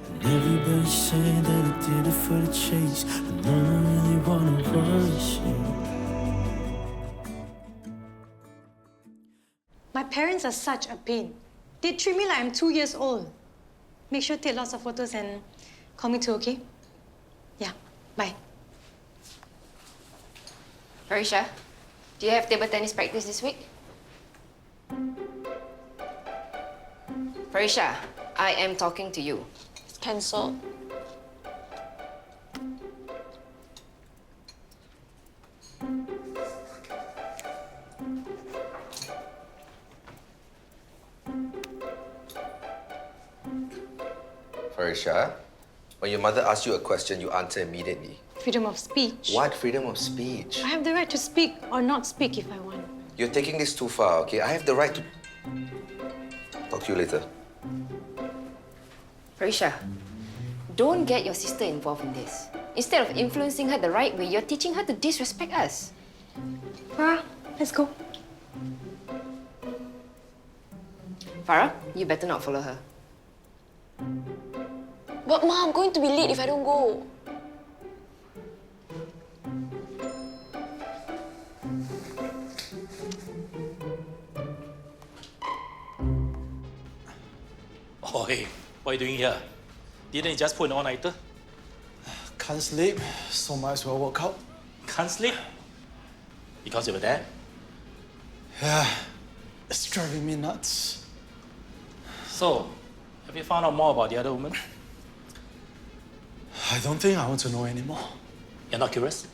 And everybody saying that I did it for the chase, but no one really wanna rush you. My parents are such a pain. They treat me like I'm 2 years old. Make sure to take lots of photos and call me too, okay? Yeah, bye. Farisha, do you have table tennis practice this week? Farisha, I am talking to you. It's cancelled. Farisha, when your mother asks you a question, you answer immediately. Freedom of speech. What freedom of speech? I have the right to speak or not speak if I want. You're taking this too far, okay? I have the right to... Talk to you later. Farisha, don't get your sister involved in this. Instead of influencing her the right way, you're teaching her to disrespect us. Farah, let's go. Farah, you better not follow her. But Ma, I'm going to be late if I don't go. Oh, hey, what are you doing here? Didn't you just put an all-nighter? Can't sleep, so might as well work out. Can't sleep? Because you were there? Yeah, it's driving me nuts. So, have you found out more about the other woman? I don't think I want to know anymore. You're not curious?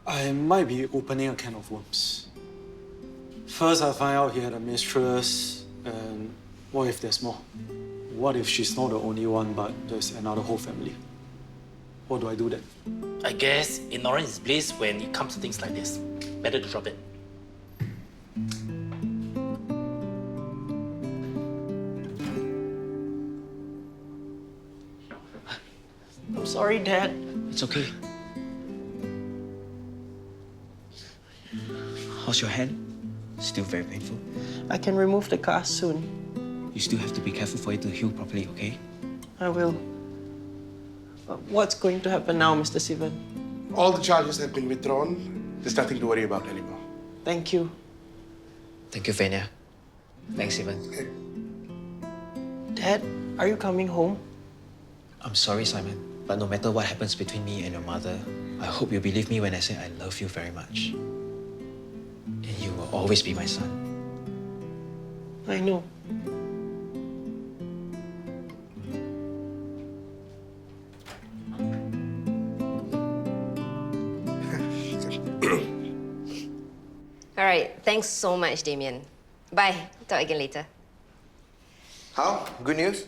I might be opening a can of worms. First, I find out he had a mistress, and what if there's more? What if she's not the only one, but there's another whole family? What do I do then? I guess ignorance is bliss when it comes to things like this. Better to drop it. I'm sorry, Dad. It's okay. How's your hand? Still very painful? I can remove the cast soon. You still have to be careful for it to heal properly, okay? I will. What's going to happen now, Mr. Sivan? All the charges have been withdrawn. There's nothing to worry about anymore. Thank you. Thank you, Vanya. Thanks, Ivan. Dad, are you coming home? I'm sorry, Simon, but no matter what happens between me and your mother, I hope you believe me when I say I love you very much. And you will always be my son. I know. All right, thanks so much, Damien. Bye. Talk again later. How? Good news?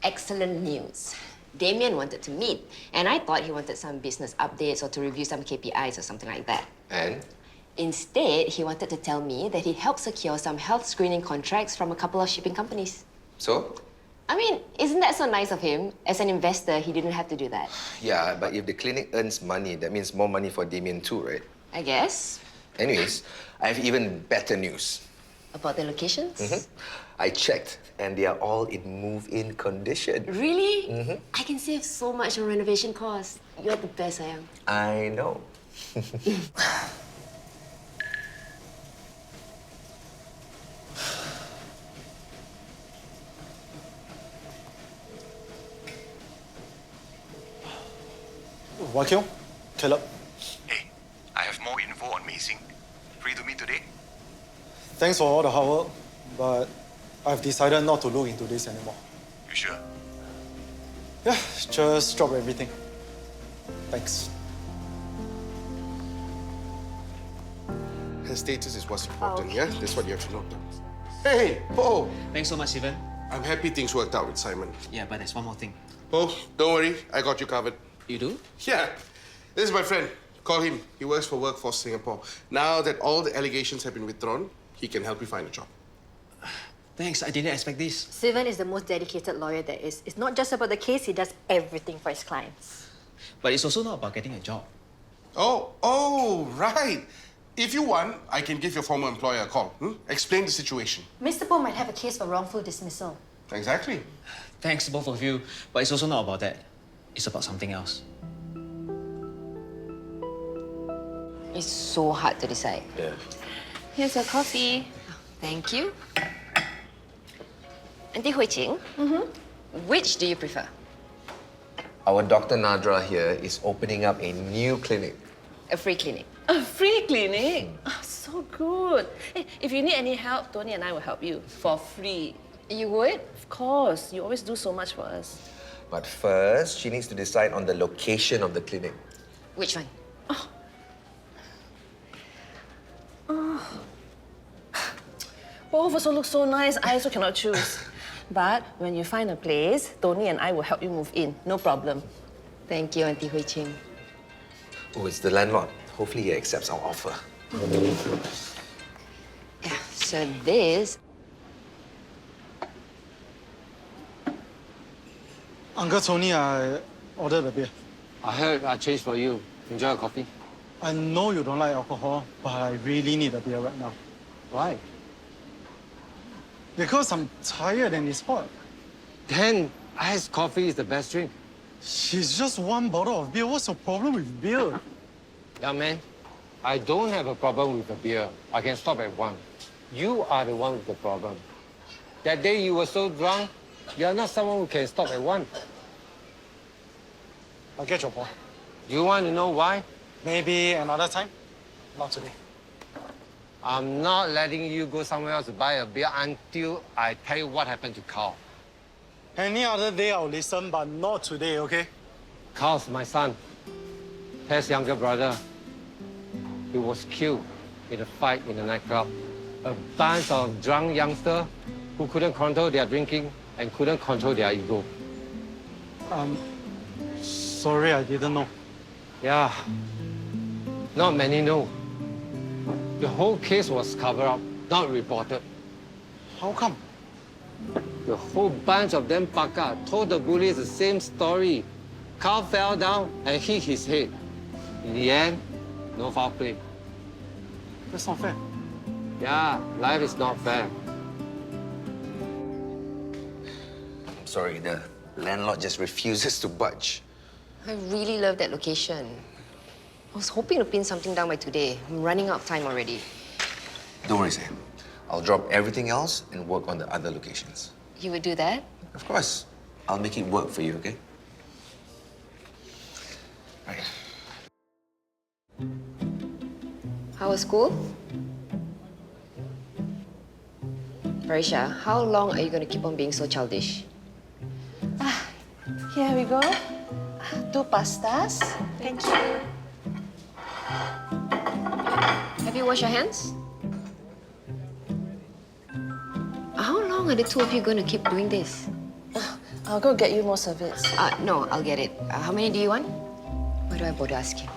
Excellent news. Damien wanted to meet, and I thought he wanted some business updates or to review some KPIs or something like that. And? Instead, he wanted to tell me that he helped secure some health screening contracts from a couple of shipping companies. So? I mean, isn't that so nice of him? As an investor, he didn't have to do that. Yeah, but if the clinic earns money, that means more money for Damien too, right? I guess. Anyways, I have even better news. About the locations? I checked, and they are all in move-in condition. Really? I can save so much on renovation costs. You're the best, I am. I know. Hui Qing, Caleb. Hey, I have more info on Mei-Xing. Free to meet today? Thanks for all the hard work, but I've decided not to look into this anymore. You sure? Yeah, just drop everything. Thanks. Her status is what's important, yeah? That's what you have to know. Hey, Po! Thanks so much, Ivan. I'm happy things worked out with Simon. Yeah, but there's one more thing. Po, don't worry. I got you covered. You do? Yeah. This is my friend. Call him. He works for Workforce Singapore. Now that all the allegations have been withdrawn, he can help you find a job. Thanks, I didn't expect this. Sivan is the most dedicated lawyer there is. It's not just about the case, he does everything for his clients. But it's also not about getting a job. Oh, right. If you want, I can give your former employer a call. Explain the situation. Mr. Po might have a case for wrongful dismissal. Exactly. Thanks, both of you. But it's also not about that. It's about something else. It's so hard to decide. Yeah. Here's your coffee. Thank you. Auntie Hui Qing, which do you prefer? Our Dr. Nadrah here is opening up a new clinic. A free clinic. A free clinic? Oh, so good. Hey, if you need any help, Tony and I will help you for free. You would? Of course. You always do so much for us. But first, she needs to decide on the location of the clinic. Which one? Both also look so nice, I also cannot choose. But when you find a place, Tony and I will help you move in. No problem. Thank you, Auntie Hui Qing. Oh, it's the landlord. Hopefully he accepts our offer. Yeah, so this... Uncle Tony, I ordered a beer. I heard I changed for you. Enjoy a coffee. I know you don't like alcohol, but I really need a beer right now. Why? Because I'm tired and it's hot. Then iced coffee is the best drink. It's just one bottle of beer. What's the problem with beer? Young man, I don't have a problem with the beer. I can stop at one. You are the one with the problem. That day you were so drunk, you're not someone who can stop at one. I get your point. You want to know why? Maybe another time. Not today. I'm not letting you go somewhere else to buy a beer until I tell you what happened to Carl. Any other day I'll listen, but not today, okay? Carl's my son, Tess' younger brother. He was killed in a fight in a nightclub. A bunch of drunk youngsters who couldn't control their drinking and couldn't control their ego. Sorry, I didn't know. Yeah, not many know. The whole case was covered up, not reported. How come? The whole bunch of them paka told the bullies the same story. Carl fell down and hit his head. In the end, no foul play. That's not fair. Yeah, life is not fair. I'm sorry, the landlord just refuses to budge. I really love that location. I was hoping to pin something down by today. I'm running out of time already. Don't worry, Sam. I'll drop everything else and work on the other locations. You would do that? Of course. I'll make it work for you, okay? Right. How was school? Farisha, how long are you going to keep on being so childish? Here we go. 2 pastas. Thank you. Have you washed your hands? How long are the two of you going to keep doing this? I'll go get you more serviettes. No, I'll get it. How many do you want? Why do I bother asking?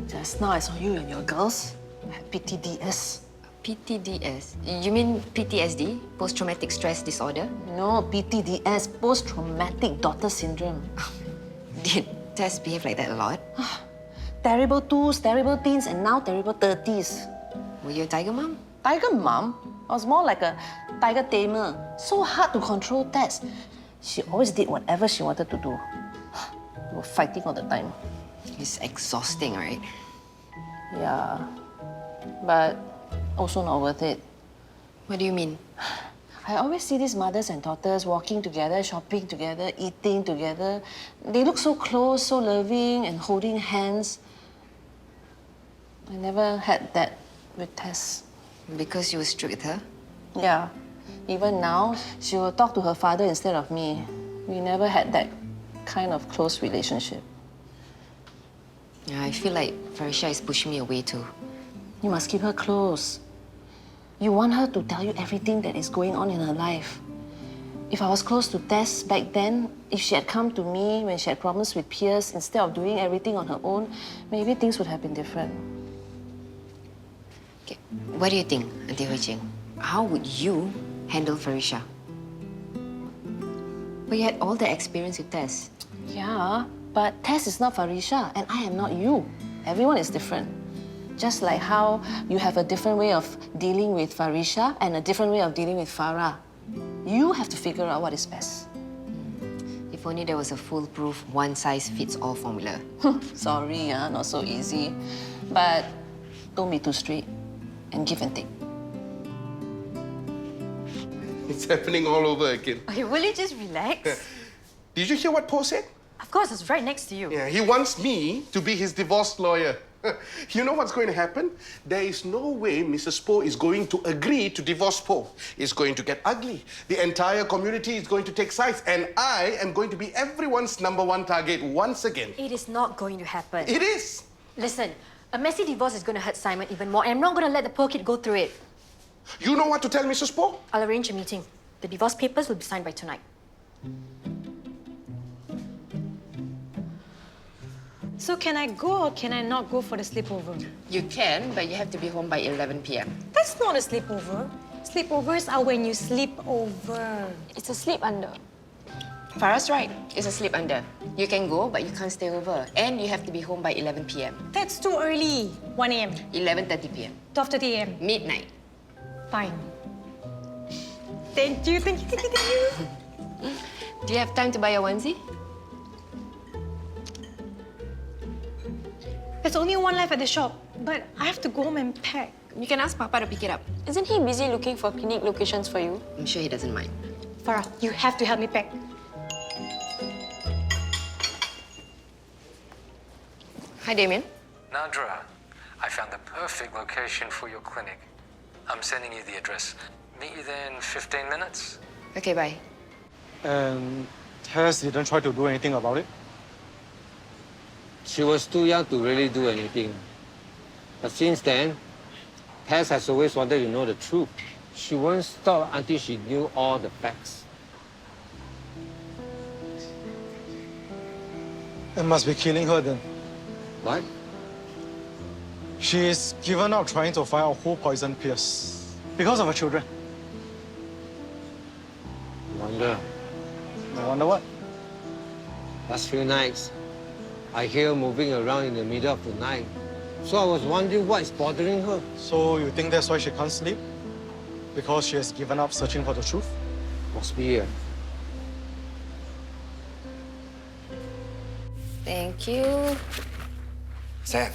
Just now I saw you and your girls at PTDS. PTDS? You mean PTSD? Post-traumatic stress disorder? No, PTDS, post-traumatic daughter syndrome. Did Tess behave like that a lot? Terrible 2s, terrible teens, and now terrible 30s. Were you a tiger mom? Tiger mom? I was more like a tiger tamer. So hard to control Tess. She always did whatever she wanted to do. We were fighting all the time. It's exhausting, right? Yeah, but also not worth it. What do you mean? I always see these mothers and daughters walking together, shopping together, eating together. They look so close, so loving, and holding hands. I never had that with Tess. Because you were strict with her? Yeah. Even now, she will talk to her father instead of me. We never had that kind of close relationship. Yeah, I feel like Farisha is pushing me away too. You must keep her close. You want her to tell you everything that is going on in her life. If I was close to Tess back then, if she had come to me when she had problems with peers instead of doing everything on her own, maybe things would have been different. Okay, what do you think, Auntie Hui Qing? How would you handle Farisha? But you had all the experience with Tess. Yeah, But Tess is not Farisha, and I am not you. Everyone is different. Just like how you have a different way of dealing with Farisha and a different way of dealing with Farah. You have to figure out what is best. If only there was a foolproof one-size-fits-all formula. Sorry, not so easy. But don't be too strict and give and take. It's happening all over again. Will you just relax? Did you hear what Paul said? Of course, it's right next to you. Yeah, he wants me to be his divorce lawyer. You know what's going to happen? There is no way Mrs. Poe is going to agree to divorce Poe. It's going to get ugly. The entire community is going to take sides, and I am going to be everyone's #1 target once again. It is not going to happen. It is. Listen, a messy divorce is going to hurt Simon even more, and I'm not going to let the poor kid go through it. You know what to tell Mrs. Poe? I'll arrange a meeting. The divorce papers will be signed by tonight. So can I go or can I not go for the sleepover? You can, but you have to be home by 11 p.m. That's not a sleepover. Sleepovers are when you sleep over. It's a sleep under. Farah's right. It's a sleep under. You can go, but you can't stay over. And you have to be home by 11 p.m. That's too early. 1 a.m. 11:30 p.m. 12:30 a.m. Midnight. Fine. Thank you. Do you have time to buy a onesie? There's only one left at the shop, but I have to go home and pack. You can ask Papa to pick it up. Isn't he busy looking for clinic locations for you? I'm sure he doesn't mind. Farah, you have to help me pack. Hi, Damien. Nadrah, I found the perfect location for your clinic. I'm sending you the address. Meet you there in 15 minutes. Okay, bye. And Tess didn't try to do anything about it? She was too young to really do anything. But since then, Tess has always wanted to know the truth. She won't stop until she knew all the facts. It must be killing her then. What? She's given up trying to find out who poisoned Pierce because of her children. Wonder. I wonder what? Last few nights, I hear her moving around in the middle of the night. So I was wondering what is bothering her. So you think that's why she can't sleep? Because she has given up searching for the truth? Must be it. Thank you. Sam,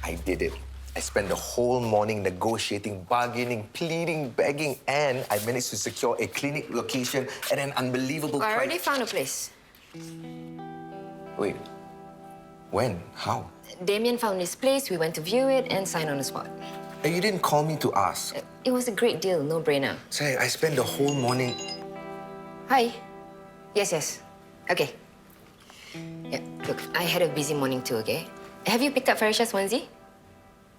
I did it. I spent the whole morning negotiating, bargaining, pleading, begging, and I managed to secure a clinic location at an unbelievable I price. already found a place. Wait, when? How? Damien found this place, we went to view it and signed on the spot. And you didn't call me to ask. It was a great deal, no-brainer. Say, I spent the whole morning... Hi. Yes. Okay. Yeah, look, I had a busy morning too, okay? Have you picked up Farisha's onesie?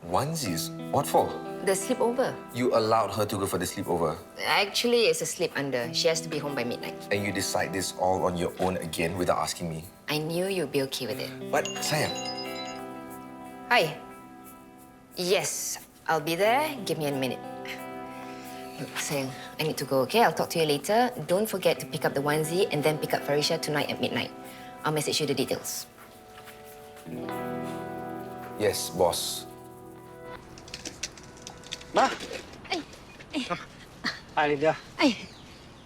Onesies? What for? The sleepover. You allowed her to go for the sleepover. Actually, it's a sleep under. She has to be home by midnight. And you decide this all on your own again without asking me. I knew you'd be okay with it. But, Sam... Hi. Yes, I'll be there. Give me a minute. Look, Sayang, I need to go, okay? I'll talk to you later. Don't forget to pick up the onesie and then pick up Farisha tonight at midnight. I'll message you the details. Yes, boss. Ma. Hi, Lydia. Hey,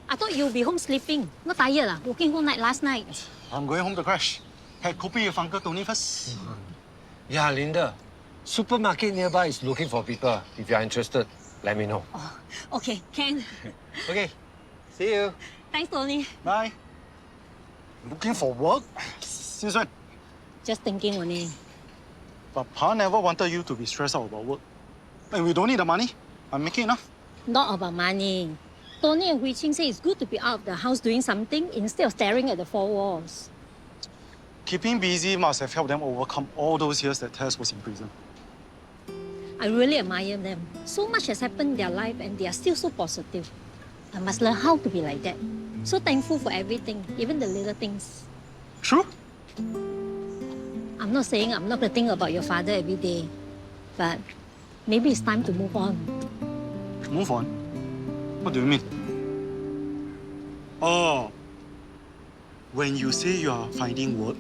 I thought you'd be home sleeping. Not tired, working whole night last night. I'm going home to crash. Had coffee with Uncle Tony first. Yeah, Linda. Supermarket nearby is looking for people. If you're interested, let me know. Oh, okay, can. Okay. See you. Thanks, Tony. Bye. Looking for work? Since when? Just thinking only. But Pa never wanted you to be stressed out about work. And we don't need the money. I'm making enough. Not about money. Tony and Hui Qing say it's good to be out of the house doing something instead of staring at the four walls. Keeping busy must have helped them overcome all those years that Tess was in prison. I really admire them. So much has happened in their life and they are still so positive. I must learn how to be like that. So thankful for everything, even the little things. True. I'm not saying I'm not going to think about your father every day, but maybe it's time to move on. Move on? What do you mean? Oh, when you say you are finding work,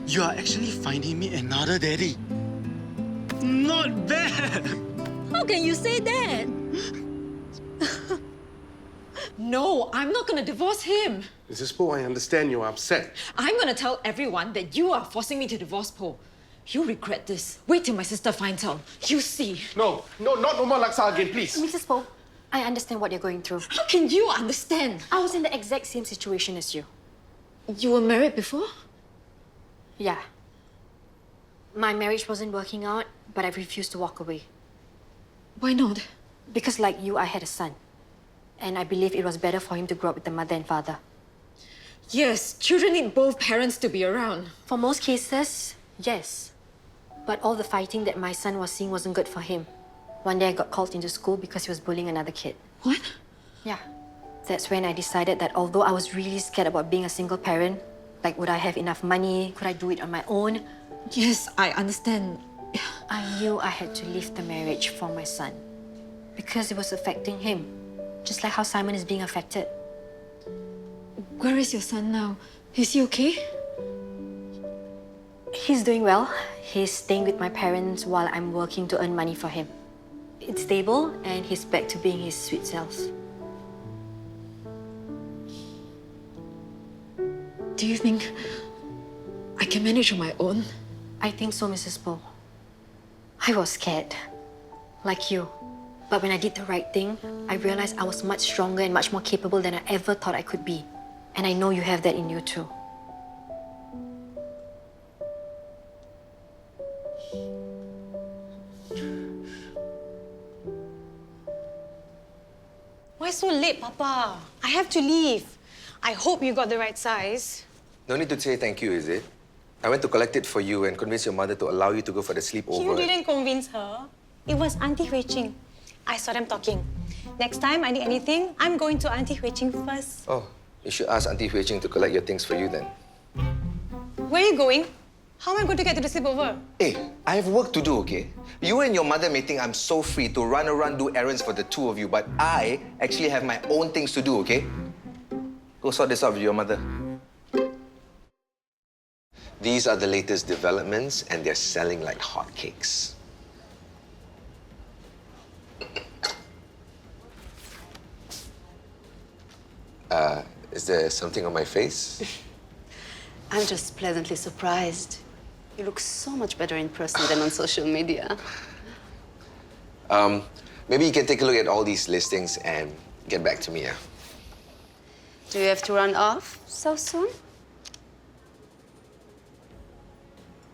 You are actually finding me another daddy. Not bad! How can you say that? No, I'm not going to divorce him. Mrs. Po, I understand you're upset. I'm going to tell everyone that you are forcing me to divorce Paul. You'll regret this. Wait till my sister finds out. You see. No, no more laksa again, please. Mrs. Po, I understand what you're going through. How can you understand? I was in the exact same situation as you. You were married before? Yeah. My marriage wasn't working out, but I refused to walk away. Why not? Because like you, I had a son. And I believe it was better for him to grow up with the mother and father. Yes, children need both parents to be around. For most cases, yes. But all the fighting that my son was seeing wasn't good for him. One day I got called into school because he was bullying another kid. What? Yeah. That's when I decided that although I was really scared about being a single parent, like would I have enough money? Could I do it on my own? Yes, I understand. I knew I had to leave the marriage for my son. Because it was affecting him. Just like how Simon is being affected. Where is your son now? Is he okay? He's doing well. He's staying with my parents while I'm working to earn money for him. It's stable and he's back to being his sweet self. Do you think I can manage on my own? I think so, Mrs. Po. I was scared. Like you. But when I did the right thing, I realized I was much stronger and much more capable than I ever thought I could be. And I know you have that in you too. Why so late, Papa? I have to leave. I hope you got the right size. No need to say thank you, is it? I went to collect it for you and convince your mother to allow you to go for the sleepover. You didn't convince her. It was Auntie Hui Qing. I saw them talking. Next time I need anything, I'm going to Auntie Hui Qing first. Oh, you should ask Auntie Hui Qing to collect your things for you then. Where are you going? How am I going to get to the sleepover? Hey, I have work to do, okay? You and your mother may think I'm so free to run around, do errands for the two of you, but I actually have my own things to do, okay? Go sort this out with your mother. These are the latest developments, and they're selling like hotcakes. Is there something on my face? I'm just pleasantly surprised. You look so much better in person than on social media. Maybe you can take a look at all these listings and get back to me, yeah? Do you have to run off so soon?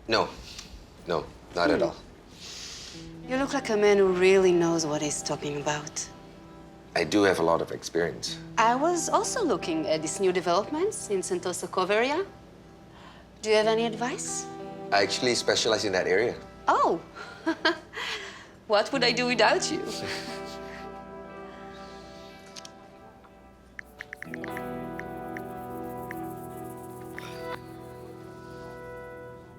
No, not at all. You look like a man who really knows what he's talking about. I do have a lot of experience. I was also looking at these new developments in Sentosa Cove area. Do you have any advice? I actually specialize in that area. Oh, what would I do without you?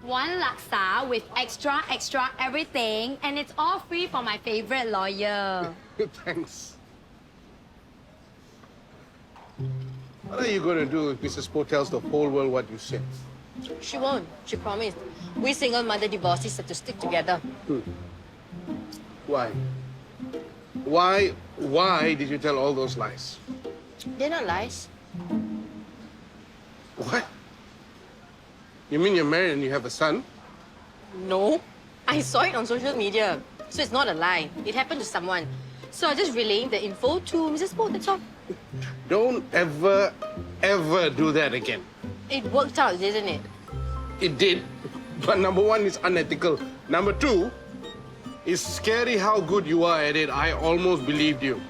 One laksa with extra everything, and it's all free for my favorite lawyer. Thanks. What are you going to do if Mrs. Po tells the whole world what you said? She won't. She promised. We single mother divorcees have to stick together. Why? Why did you tell all those lies? They're not lies. What? You mean you're married and you have a son? No. I saw it on social media. So it's not a lie. It happened to someone. So I just relaying the info to Mrs. Po, that's all. Don't ever do that again. It worked out, didn't it? It did. But number one, it's unethical. Number two, it's scary how good you are at it. I almost believed you.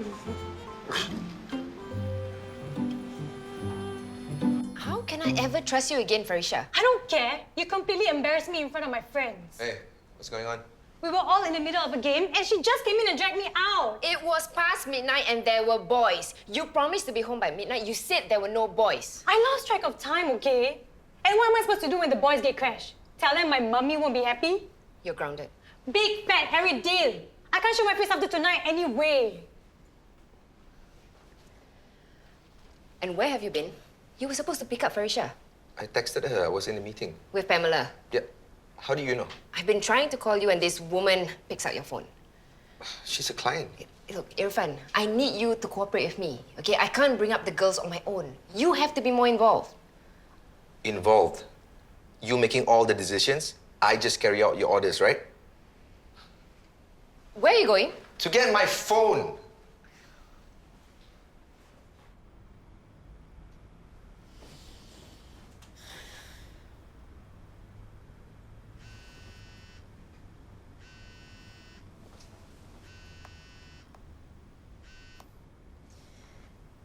How can I ever trust you again, Farisha? I don't care. You completely embarrassed me in front of my friends. Hey, what's going on? We were all in the middle of a game and she just came in and dragged me out. It was past midnight and there were boys. You promised to be home by midnight. You said there were no boys. I lost track of time, okay? And what am I supposed to do when the boys get crashed? Tell them my mummy won't be happy? You're grounded. Big fat hairy deal. I can't show my face after tonight anyway. And where have you been? You were supposed to pick up Farisha. I texted her. I was in a meeting. With Pamela. Yeah. How do you know? I've been trying to call you and this woman picks up your phone. She's a client. Look, Irfan, I need you to cooperate with me, okay? I can't bring up the girls on my own. You have to be more involved. Involved? You making all the decisions? I just carry out your orders, right? Where are you going? To get my phone.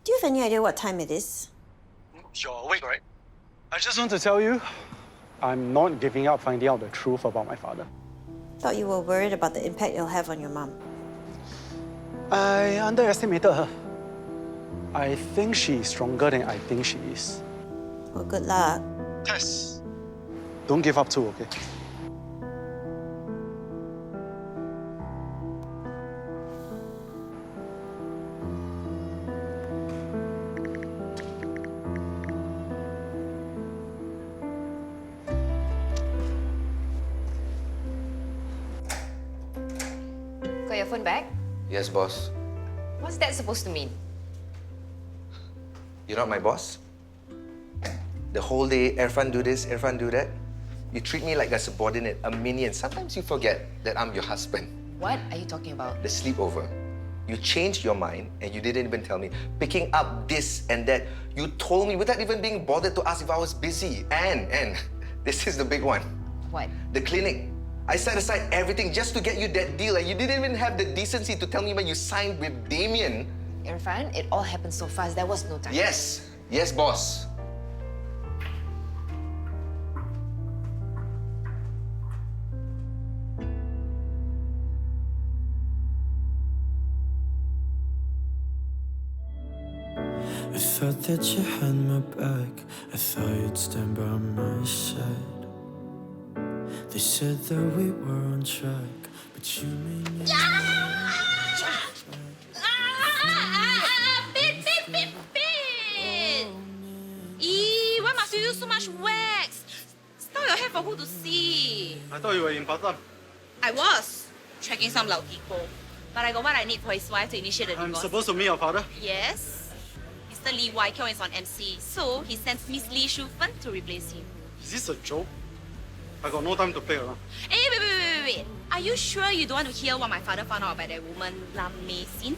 Do you have any idea what time it is? You're awake, right? I just want to tell you, I'm not giving up finding out the truth about my father. Thought you were worried about the impact it'll have on your mom. I underestimated her. I think she's stronger than I think she is. Well, good luck. Tess, don't give up too, okay? Got your phone back? Yes, boss. What's that supposed to mean? You're not my boss? The whole day, Irfan do this, Irfan do that. You treat me like a subordinate, a minion. Sometimes you forget that I'm your husband. What are you talking about? The sleepover. You changed your mind and you didn't even tell me. Picking up this and that. You told me without even being bothered to ask if I was busy. And this is the big one. What? The clinic. I set aside everything just to get you that deal, and you didn't even have the decency to tell me when you signed with Damien. Irfan, it all happened so fast. There was no time. Yes. Yes, boss. I felt that you had my back. I thought you'd stand by my side. They said that we were on track, but you made me. Why must you use so much wax? Style your hair for who to see? I thought you were in Batam. I was tracking some Lao people, but I got what I need for his wife to initiate the divorce. I'm supposed to meet your father? Yes. Mr. Lee Wai Kiong is on MC, so he sends Miss Lee Shu-fen to replace him. Is this a joke? I got no time to play around. Hey, wait. Are you sure you don't want to hear what my father found out about that woman, Lam Mei Sin?